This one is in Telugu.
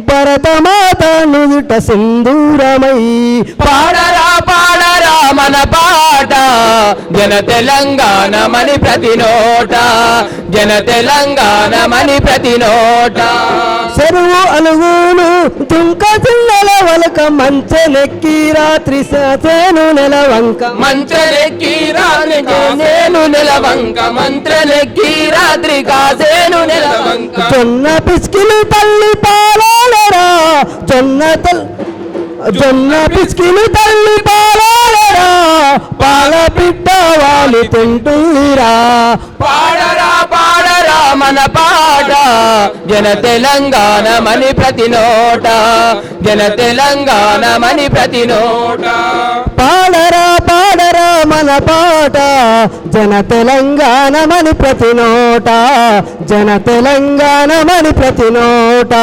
భరతమాత నుదుట సింధూరమై పాడరా పాడరా మన పాట జన తెలంగాణమని ప్రతి నోట జన తెలంగాణమని ప్రతి నోట చెరువు అలుగులు తుంక చిన్నల వలక మంచెనెక్కి రాత్రి సేను నెలవంక మంచలెక్కి రాత్రి కాసేను నెలవంక మంత్రలెక్కి రాత్రి కాసేను నెలవంక జొన్న పిసికిలు తల్లి పాలాలరా జొన్న పిసికిలు తల్లి పాలాలరా పాల పిట్ట వాలి తింటుందిరా పాడరా పాడరా మన పాట జన తెలంగాణమని ప్రతి నోట జన తెలంగాణమని ప్రతి నోట పాడరా పాడరా మన పాట జన తెలంగాణమని ప్రతి నోట జన తెలంగాణమని ప్రతి నోట